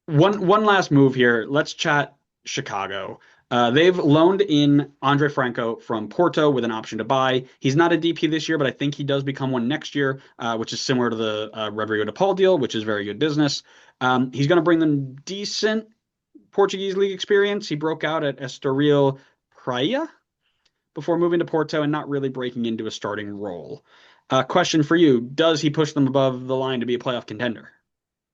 One last move here. Let's chat Chicago. They've loaned in Andre Franco from Porto with an option to buy. He's not a DP this year, but I think he does become one next year, which is similar to the Rodrigo de Paul deal, which is very good business. He's going to bring them decent Portuguese league experience. He broke out at Estoril Praia before moving to Porto and not really breaking into a starting role. Question for you: does he push them above the line to be a playoff contender?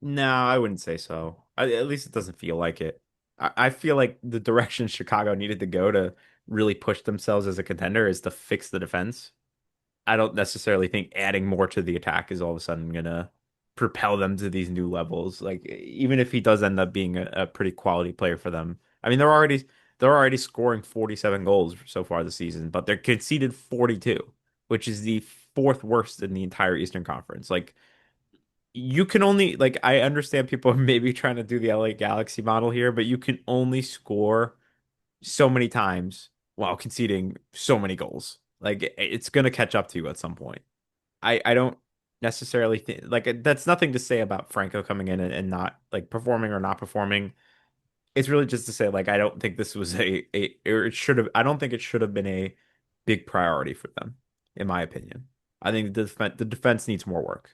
No, I wouldn't say so. At least it doesn't feel like it. I feel like the direction Chicago needed to go to really push themselves as a contender is to fix the defense. I don't necessarily think adding more to the attack is all of a sudden gonna propel them to these new levels. Like even if he does end up being a pretty quality player for them. I mean, they're already scoring 47 goals so far this season, but they're conceded 42, which is the fourth worst in the entire Eastern Conference. Like you can only like I understand people are maybe trying to do the LA Galaxy model here, but you can only score so many times while conceding so many goals. Like it's gonna catch up to you at some point. I don't necessarily think like that's nothing to say about Franco coming in and not like performing or not performing. It's really just to say like I don't think this was a or it should have I don't think it should have been a big priority for them, in my opinion. I think the defense needs more work.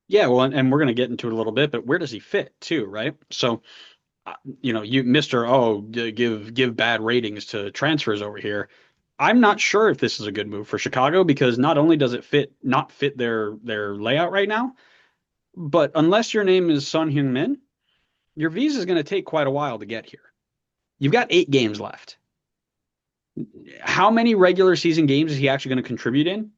Yeah, well, and we're going to get into it a little bit, but where does he fit too, right? So, you Mr. Give bad ratings to transfers over here. I'm not sure if this is a good move for Chicago because not only does it not fit their layout right now, but unless your name is Son Heung-min, your visa is going to take quite a while to get here. You've got 8 games left. How many regular season games is he actually going to contribute in?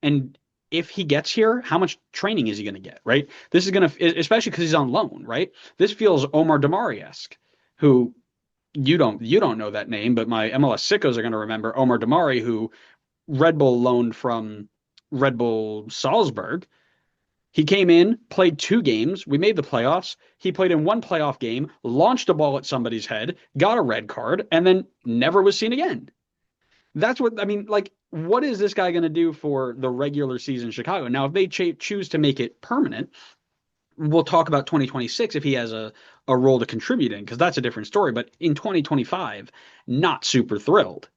And if he gets here, how much training is he going to get, right? This is going to, especially because he's on loan, right? This feels Omar Damari-esque, who you don't know that name, but my MLS sickos are going to remember Omar Damari, who Red Bull loaned from Red Bull Salzburg. He came in, played 2 games. We made the playoffs. He played in one playoff game, launched a ball at somebody's head, got a red card, and then never was seen again. That's what I mean. Like, what is this guy going to do for the regular season Chicago? Now, if they choose to make it permanent, we'll talk about 2026 if he has a role to contribute in, because that's a different story. But in 2025, not super thrilled.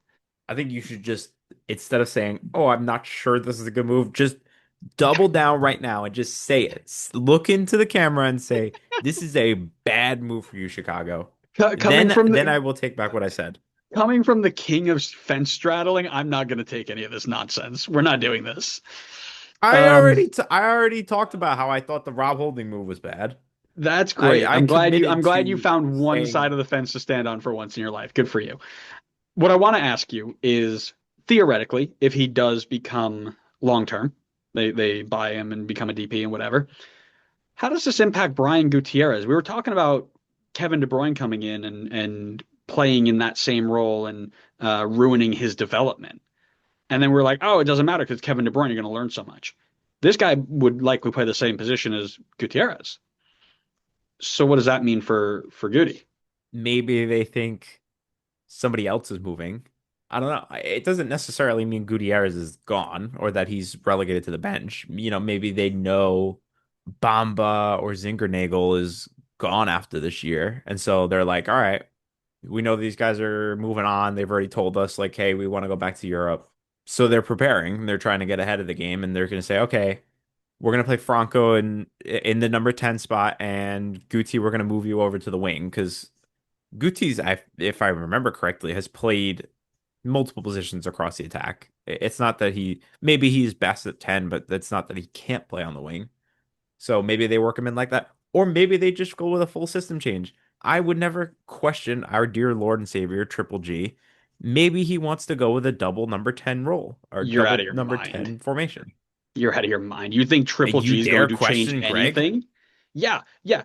I think you should just instead of saying, "Oh, I'm not sure this is a good move," just double down right now and just say it. Look into the camera and say, "This is a bad move for you, Chicago." Coming Then from then the I will take back what I said. coming from the king of fence straddling, I'm not going to take any of this nonsense. We're not doing this. Um, I already talked about how I thought the Rob Holding move was bad. that's I great. I I'm glad you. I'm committed glad you to found one side saying of the fence to stand on for once in your life. Good for you. What I want to ask you is theoretically, if he does become long term, they buy him and become a DP and whatever. How does this impact Brian Gutierrez? We were talking about Kevin De Bruyne coming in and playing in that same role and ruining his development. And then we're like, oh, it doesn't matter because Kevin De Bruyne, you're going to learn so much. This guy would likely play the same position as Gutierrez. So what does that mean for Goody? maybe they think somebody else is moving. I don't know. It doesn't necessarily mean Gutierrez is gone or that he's relegated to the bench. Maybe they know Bamba or Zingernagel is gone after this year. And so they're like, all right, we know these guys are moving on. They've already told us, like, hey, we want to go back to Europe. So they're preparing. They're trying to get ahead of the game. And they're going to say, okay, we're going to play Franco in the number 10 spot. And Guti, we're going to move you over to the wing because Guti's, if I remember correctly, has played multiple positions across the attack. It's not that maybe he's best at 10, but that's not that he can't play on the wing. So maybe they work him in like that, or maybe they just go with a full system change. I would never question our dear Lord and Savior, Triple G. Maybe he wants to go with a double number 10 role or You're out of double your number mind. 10 formation. You're out of your mind. You think Triple You G is going dare to change question Greg? anything? Yeah, yeah.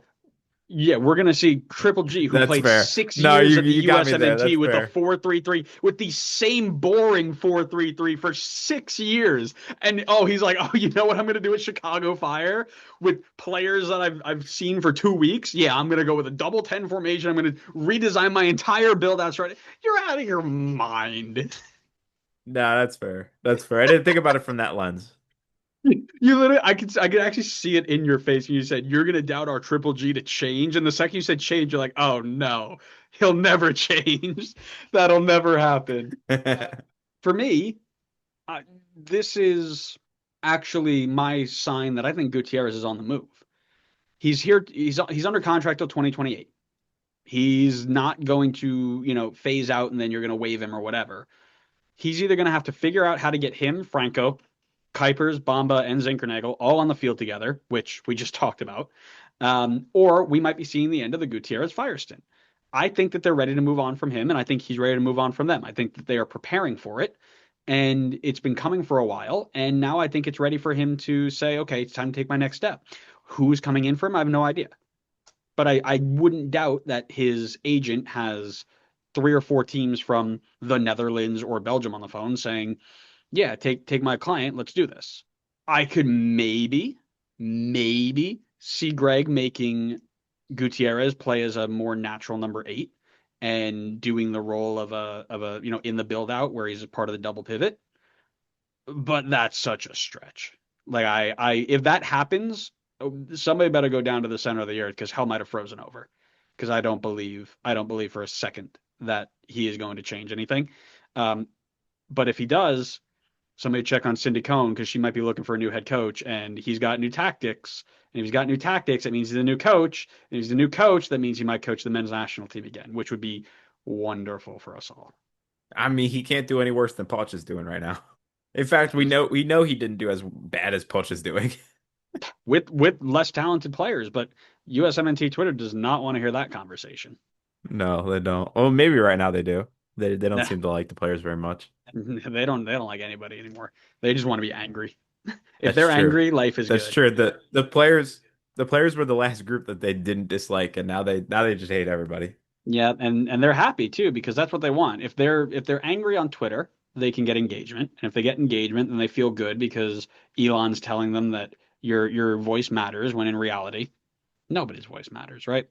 Yeah, we're gonna see Triple G, who That's played fair. six No, years you at the you got me there. USMNT That's with a fair. 4-3-3, with the same boring 4-3-3 for 6 years. And he's like, oh, you know what I'm gonna do at Chicago Fire with players that I've seen for 2 weeks? Yeah, I'm gonna go with a double 10 formation. I'm gonna redesign my entire build out strategy. You're out of your mind. No, that's fair. That's fair. I didn't think about it from that lens. You literally, I could actually see it in your face when you said you're gonna doubt our Triple G to change, and the second you said change, you're like, oh no, he'll never change. That'll never happen. Uh, for me, uh, this is actually my sign that I think Gutierrez is on the move. He's here. He's under contract till 2028. He's not going to, phase out and then you're going to waive him or whatever. He's either going to have to figure out how to get him, Franco, Kuipers, Bamba, and Zinkernagel all on the field together, which we just talked about, or we might be seeing the end of the Gutierrez Firestone. I think that they're ready to move on from him, and I think he's ready to move on from them. I think that they are preparing for it, and it's been coming for a while, and now I think it's ready for him to say, okay, it's time to take my next step. Who's coming in for him? I have no idea. But I wouldn't doubt that his agent has three or four teams from the Netherlands or Belgium on the phone saying, yeah, take my client, let's do this. I could maybe see Greg making Gutierrez play as a more natural number eight and doing the role of a in the build out where he's a part of the double pivot. But that's such a stretch. Like I if that happens, somebody better go down to the center of the earth because hell might have frozen over. Because I don't believe for a second that he is going to change anything. Um, but if he does, somebody check on Cindy Cohn because she might be looking for a new head coach, and he's got new tactics. And if he's got new tactics, that means he's a new coach. And if he's a new coach, that means he might coach the men's national team again, which would be wonderful for us all. I mean, he can't do any worse than Poch is doing right now. In fact, we know he didn't do as bad as Poch is doing. With less talented players, but USMNT Twitter does not want to hear that conversation. No, they don't. Well, maybe right now they do. They don't seem to like the players very much. They don't like anybody anymore. They just want to be angry. If That's they're true. angry, life is That's good. true. The players were the last group that they didn't dislike, and now they just hate everybody. Yeah, and they're happy too because that's what they want. If they're angry on Twitter, they can get engagement. And if they get engagement, then they feel good because Elon's telling them that your voice matters when in reality, nobody's voice matters, right?